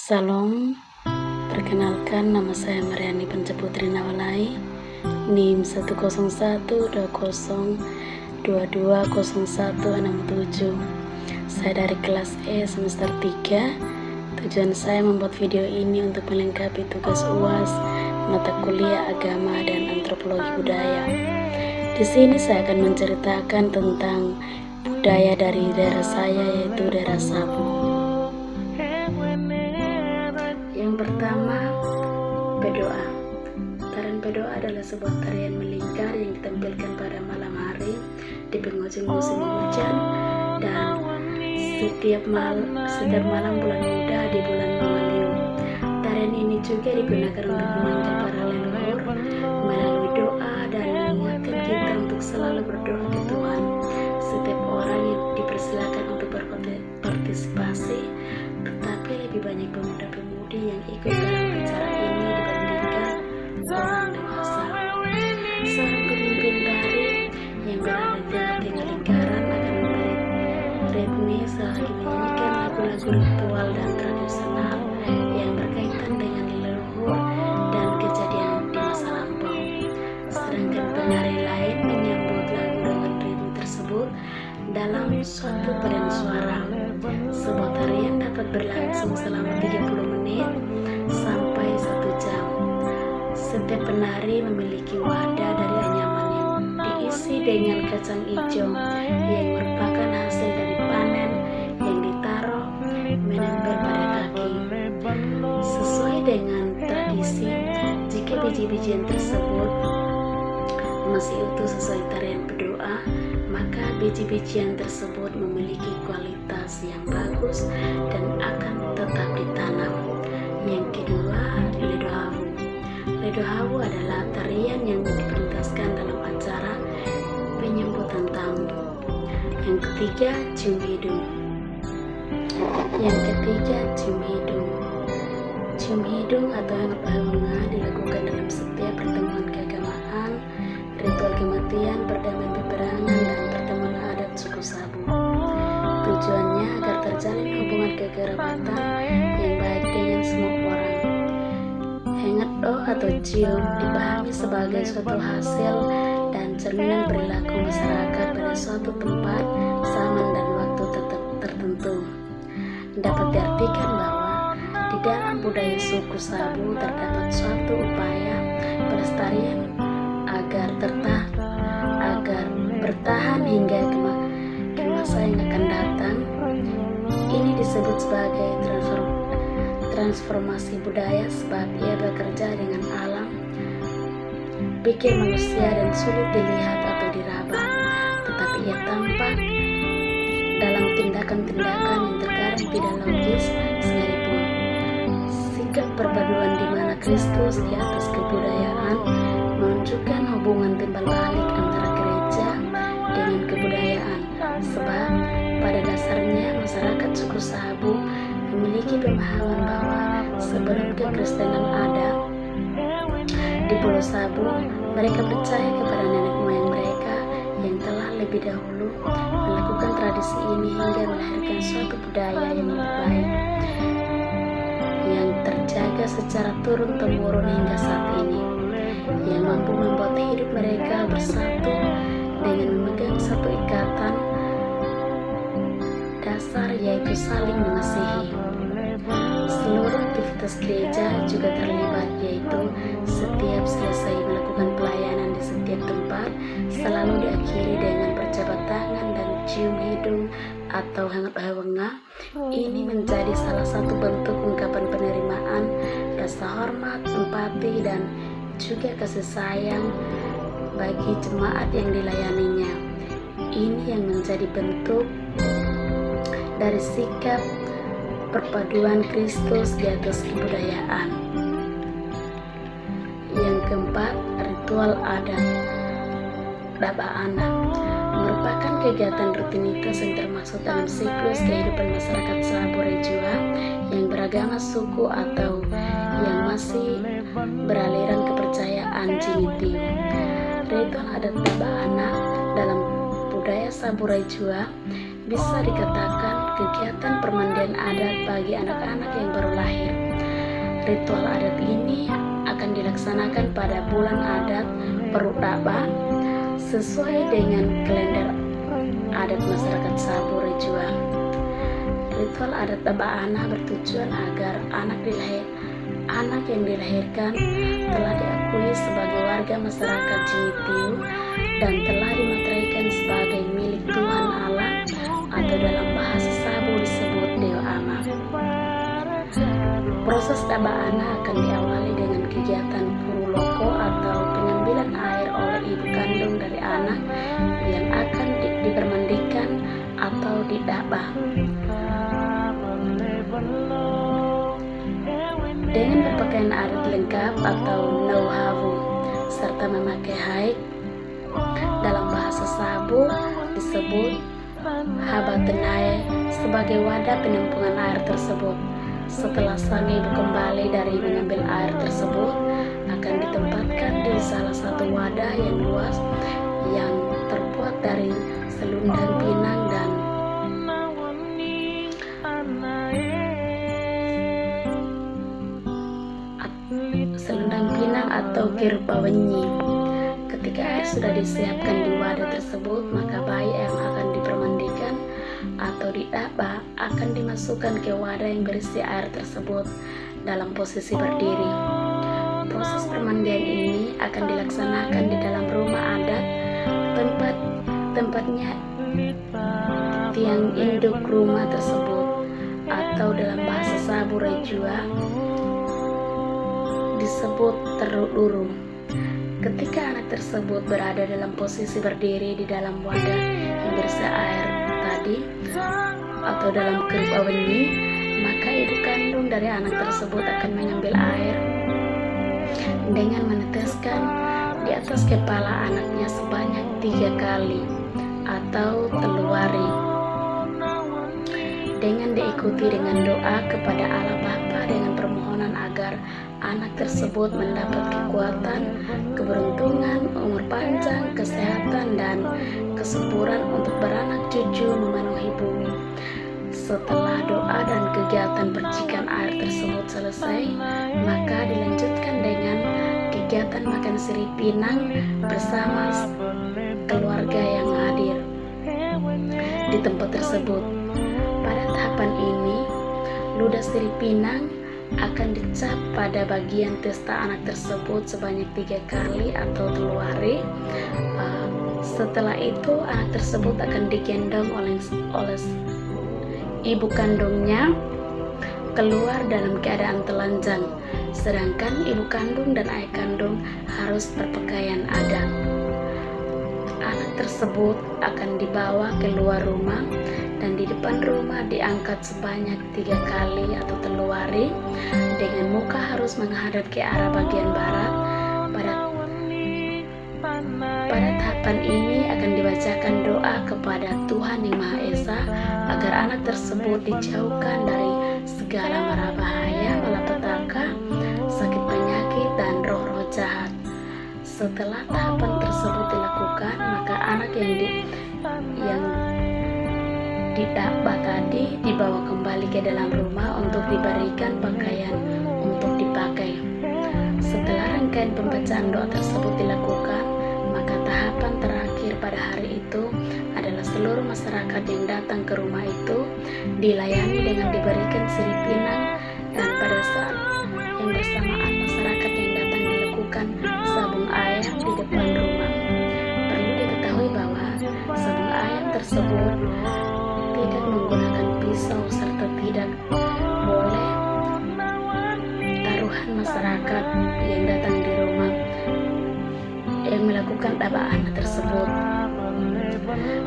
Salam, perkenalkan nama saya Mariani Pancaputri Nawalai, NIM 10120220167. Saya dari kelas E semester 3. Tujuan saya membuat video ini untuk melengkapi tugas UAS mata kuliah agama dan antropologi budaya. Di sini saya akan menceritakan tentang budaya dari daerah saya, yaitu daerah Sabu. Yang pertama, Bedoa. Tarian Bedoa adalah sebuah tarian melingkar yang ditampilkan pada malam hari di penghujung musim hujan dan setiap malam bulan muda di bulan Mawaliu. Tarian ini juga digunakan untuk memanggil para leluhur melalui doa dan mengingatkan kita untuk selalu berdoa ke Tuhan. Setiap orang yang dipersilakan untuk berpartisipasi, tetapi lebih banyak pemuda-pemudi yang ikut dalam acara ini dibandingkan orang dewasa. Seorang pemimpin tari yang berada di tengah-tengah lingkaran akan memberi ritme selagi menyanyikan lagu-lagu ritual dan tradisional yang berkaitan dengan leluhur dan kejadian di masa lampau. Sedangkan penari lain menyambut lagu dengan ritme tersebut dalam suatu paduan suara. Sebuah tarian dapat berlangsung selama 30 menit sampai 1 jam. Setiap penari memiliki wadah dari anyaman yang diisi dengan kacang hijau yang merupakan hasil dari panen yang ditaruh menempel pada kaki. Sesuai dengan tradisi, jika biji-bijian tersebut masih utuh sesuai tarian Bedoa, maka biji-bijian tersebut memiliki kualitas yang bagus dan akan tetap ditanam. Yang kedua, Ledohawu. Ledohawu adalah tarian yang dipentaskan dalam acara penyambutan tamu. Yang ketiga, Cium Hidung. Cium hidung atau Hangap-Hawanga dilakukan dalam setiap pertemuan keagamaan, ritual kematian, perdamaian peperangan, dan pertemuan adat suku Sabu. Tujuannya agar terjalin hubungan kekerabatan yang baik dengan semua orang. Hengat-do atau cium dipahami sebagai suatu hasil dan cerminan perilaku masyarakat pada suatu tempat, zaman, dan waktu tertentu. Dapat diartikan bahwa di dalam budaya suku Sabu terdapat suatu upaya pelestarian agar bertahan hingga ke masa yang akan datang. Ini disebut sebagai transformasi budaya sebab ia bekerja dengan alam, pikir manusia dan sulit dilihat atau diraba, tetapi ia tampak dalam tindakan-tindakan yang terkadang tidak logis sekalipun. Sikap perpaduan di mana Kristus di atas kebudayaan menunjukkan hubungan timbal balik antara gereja dengan kebudayaan, sebab pada dasarnya masyarakat suku Sabu memiliki pemahaman bahwa sebelum kekristenan ada di Pulau Sabu, mereka percaya kepada nenek moyang mereka yang telah lebih dahulu melakukan tradisi ini hingga melahirkan suatu budaya yang lebih baik yang terjaga secara turun-temurun hingga saat ini, yang mampu membuat hidup mereka bersatu dengan memegang satu ikatan dasar, yaitu saling mengasihi. Seluruh aktivitas gereja juga terlibat, yaitu setiap selesai melakukan pelayanan di setiap tempat selalu diakhiri dengan berjabat tangan dan cium hidung atau Hangap-Hawanga. Ini menjadi salah satu bentuk ungkapan penerimaan, rasa hormat, empati, dan juga kasih sayang bagi jemaat yang dilayaninya. Ini yang menjadi bentuk dari sikap perpaduan Kristus di atas kebudayaan. Yang keempat, ritual adat Dabaana merupakan kegiatan rutinitas yang termasuk dalam siklus kehidupan masyarakat Sabu Rejua yang beragama suku atau yang masih beraliran kepercayaan Jinitiu. Ritual adat Dabaana dalam budaya Sabu Rejua bisa dikatakan kegiatan permandian adat bagi anak-anak yang baru lahir. Ritual adat ini akan dilaksanakan pada bulan adat Peruk Daba sesuai dengan kalender adat masyarakat Sabu Rejua. Ritual adat Daba Ana bertujuan agar anak yang dilahirkan telah diakui sebagai warga masyarakat Jingitiu dan telah dimateraikan sebagai milik Tuhan Allah, atau dalam bahasa Sabu disebut Dewa Ama. Proses Daba Ana akan diawali dengan kegiatan Puruloko atau pengambilan air oleh ibu kandung dari anak yang akan dipermandikan atau didaba. Dengan berpakaian adat lengkap atau nauhawu serta memakai haik, dalam bahasa Sabu disebut habatenai, sebagai wadah penampungan air tersebut. Setelah sang ibu kembali dari mengambil air tersebut, akan ditempatkan di salah satu wadah yang luas yang terbuat dari selundang pinang dan atau kirbawenyi. Ketika air sudah disiapkan di wadah tersebut, maka bayi yang akan dipermandikan atau didaba akan dimasukkan ke wadah yang berisi air tersebut dalam posisi berdiri. Proses permandian ini akan dilaksanakan di dalam rumah adat, tempatnya tiang induk rumah tersebut, atau dalam bahasa Sabu Rejua disebut teruduru. Ketika anak tersebut berada dalam posisi berdiri di dalam wadah yang berisi air tadi atau dalam kirbawenyi, maka ibu kandung dari anak tersebut akan mengambil air dengan meneteskan di atas kepala anaknya sebanyak 3 kali atau teluari, dengan diikuti dengan doa kepada Allah Bapa dengan permohonan agar anak tersebut mendapat kekuatan, keberuntungan, umur panjang, kesehatan, dan kesuburan untuk beranak cucu memenuhi bumi. Setelah doa dan kegiatan percikan air tersebut selesai, maka dilanjutkan dengan kegiatan makan sirih pinang bersama keluarga yang hadir di tempat tersebut. Pada tahapan ini, ludah sirih pinang akan dicap pada bagian testa anak tersebut sebanyak 3 kali atau teluari. Setelah itu anak tersebut akan digendong oleh ibu kandungnya keluar dalam keadaan telanjang, sedangkan ibu kandung dan ayah kandung harus berpakaian adat. Anak tersebut akan dibawa keluar rumah dan di depan rumah diangkat sebanyak 3 kali atau teluari dengan muka harus menghadap ke arah bagian barat. Pada tahapan ini akan dibacakan doa kepada Tuhan Yang Maha Esa agar anak tersebut dijauhkan dari segala mara bahaya, malapetaka, sakit penyakit, dan roh-roh jahat. Setelah tahapan tersebut dilakukan, maka anak yang didaba tadi dibawa kembali ke dalam rumah untuk diberikan pakaian untuk dipakai. Setelah rangkaian pembacaan doa tersebut dilakukan, maka tahapan terakhir pada hari itu adalah seluruh masyarakat yang datang ke rumah itu dilayani dengan diberikan sirih pinang, dan pada saat yang bersamaan masyarakat yang datang dilakukan sabung ayam di depan rumah. Perlu diketahui bahwa sabung ayam tersebut tidak menggunakan pisau serta tidak boleh taruhan masyarakat yang datang di rumah yang melakukan Daba Ana tersebut.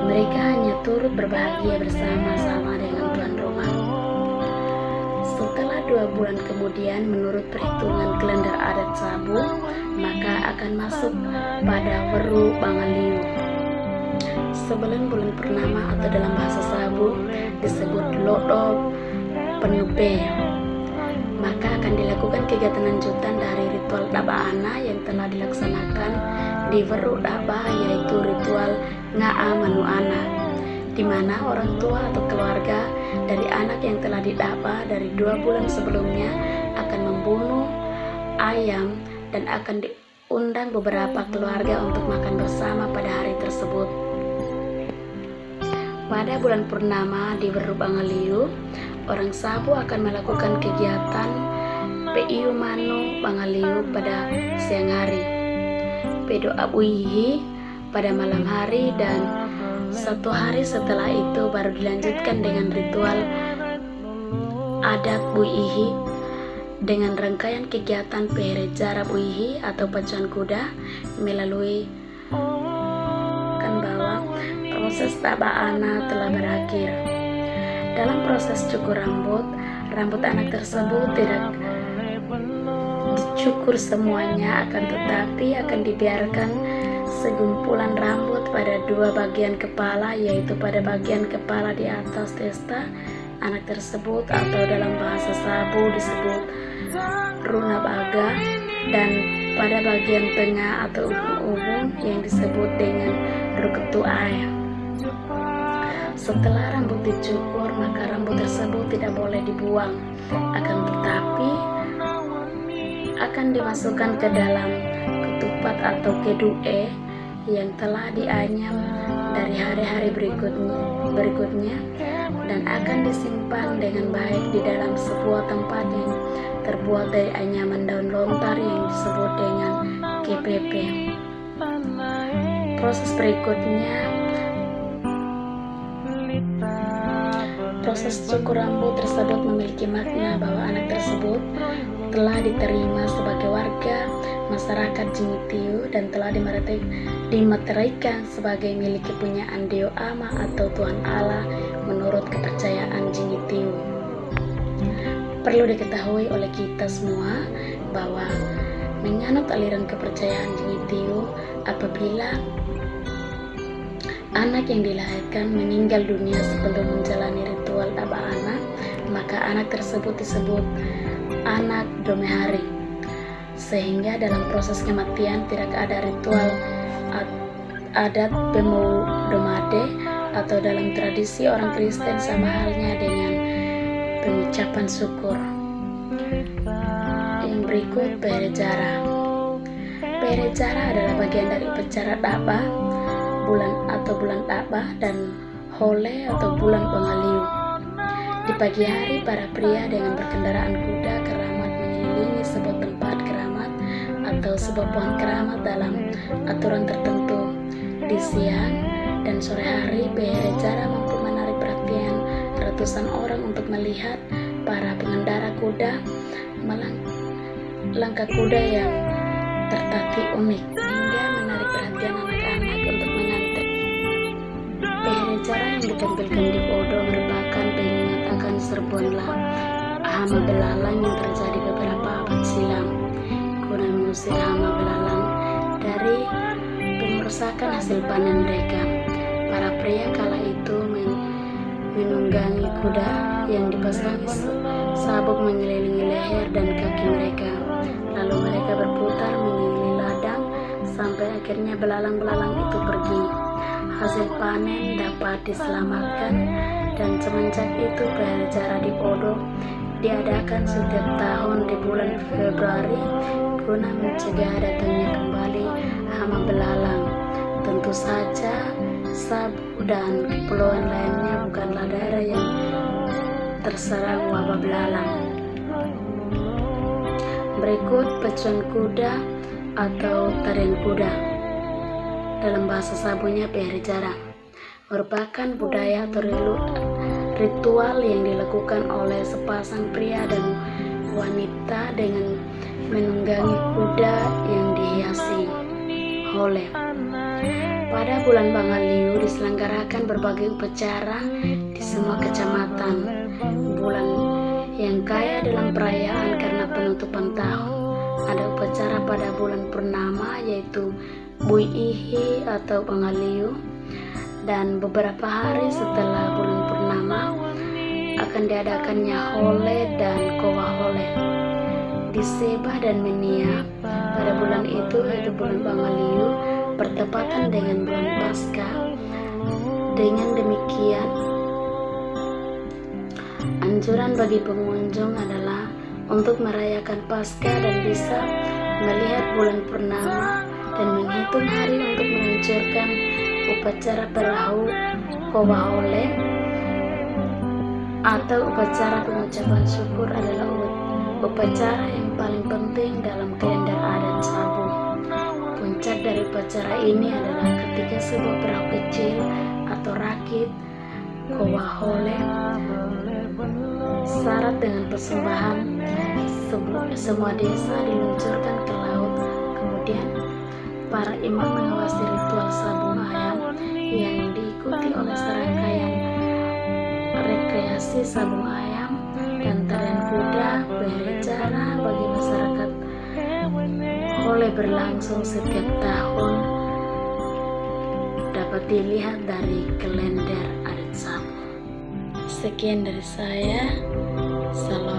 Mereka hanya turut berbahagia bersama-sama dengan tuan rumah. Setelah 2 bulan kemudian, menurut perhitungan kalender adat Sabu, maka akan masuk pada Weru Bangaliu. Sebelum bulan purnama atau dalam bahasa Sabu disebut Lodo Penupe, maka akan dilakukan kegiatan lanjutan dari ritual Daba Ana yang telah dilaksanakan di Weru Daba, yaitu ritual Nga'a Manu Ana, di mana orang tua atau keluarga dari anak yang telah didaba dari 2 bulan sebelumnya akan akan membunuh ayam dan akan diundang beberapa keluarga untuk makan bersama pada hari tersebut. Pada bulan purnama di Weru Bangaliu, orang Sabo akan melakukan kegiatan Peiu Manu Bangaliu pada siang hari, Pedoa Buihi pada malam hari, dan satu hari setelah itu baru dilanjutkan dengan ritual adat Buihi dengan rangkaian kegiatan Perejara Buihi atau pacuan kuda melalui kan bahwa proses Tabaana telah berakhir. Dalam proses cukur rambut anak tersebut tidak dicukur semuanya, akan tetapi akan dibiarkan segumpulan rambut pada dua bagian kepala, yaitu pada bagian kepala di atas testa anak tersebut atau dalam bahasa Sabo disebut Runa Baga, dan pada bagian tengah atau ubun yang disebut dengan Ruketuai. Setelah rambut dicukur, maka rambut tersebut tidak boleh dibuang, akan tetapi akan dimasukkan ke dalam ketupat atau kedue yang telah dianyam dari hari-hari berikutnya dan akan disimpan dengan baik di dalam sebuah tempat yang terbuat dari anyaman daun lontar yang disebut dengan KPP. Proses berikutnya, proses cukur rambut tersebut memiliki makna bahwa anak tersebut telah diterima sebagai warga masyarakat Jingitiu dan telah dimateraikan sebagai milik kepunyaan Deo Ama atau Tuhan Allah menurut kepercayaan Jingitiu. Perlu diketahui oleh kita semua bahwa menganut aliran kepercayaan Jingitiu, apabila anak yang dilahirkan meninggal dunia sebelum menjalani ritual Tabaana, maka anak tersebut disebut anak Domehari, sehingga dalam proses kematian tidak ada ritual adat Bemo Domade atau dalam tradisi orang Kristen sama halnya dengan pengucapan syukur. Yang berikut Perejara. Perejara adalah bagian dari upacara Taba bulan Taba dan Hole atau bulan Bangaliu. Di pagi hari, para pria dengan berkendaraan kuda keramat mengelilingi sebuah tempat keramat atau sebuah pohon keramat dalam aturan tertentu. Di siang dan sore hari, Perejara mampu menarik perhatian ratusan orang untuk melihat para pengendara kuda melangkah kuda yang tertatih unik hingga menarik perhatian anak-anak untuk mengantri. Perejara yang ditampilkan di Podo merupakan pengingat akan serbuanlah hama belalang yang terjadi beberapa abad silam guna mengusir hama belalang dari pemerusakan hasil panen mereka. Para pria kala itu menunggangi kuda yang dipasangi sabuk mengelilingi leher dan kaki mereka. Lalu mereka berputar mengelilingi ladang sampai akhirnya belalang-belalang itu pergi. Hasil panen dapat diselamatkan, dan semenjak itu Perejara di Podo diadakan setiap tahun di bulan Februari guna mencegah datangnya kembali hama belalang. Tentu saja Sabu dan kepulauan lainnya bukanlah daerah yang terserang wabah belalang. Berikut pacuan kuda atau tarian kuda. Dalam bahasa Sabunya Perejara merupakan budaya atau ritual yang dilakukan oleh sepasang pria dan wanita dengan menunggangi kuda yang dihiasi Hole. Pada bulan Bangaliu diselenggarakan berbagai upacara di semua kecamatan. Bulan yang kaya dalam perayaan karena penutupan tahun. Ada upacara pada bulan purnama yaitu Buihi atau Bangaliu, dan beberapa hari setelah bulan purnama akan diadakannya Hole dan Kowa Hole. Di Seba dan Menia pada bulan itu, yaitu bulan Bangaliu, bertepatan dengan bulan Paskah. Dengan demikian, anjuran bagi pengunjung adalah untuk merayakan Paskah dan bisa melihat bulan purnama dan menghitung hari untuk meluncurkan upacara perahu Kowahole atau upacara pengucapan syukur adalah upacara yang paling penting dalam kalender adat Sabu. Puncak dari upacara ini adalah ketika sebuah perahu kecil atau rakit Kowahole syarat dengan persembahan semua desa diluncurkan ke laut. Kemudian para imam mengawasi ritual sabung ayam yang diikuti oleh serangkaian rekreasi sabung ayam dan tarian kuda berbicara bagi masyarakat Hole berlangsung setiap tahun dapat dilihat dari kalender adat Sabu. Sekian dari saya. Salam.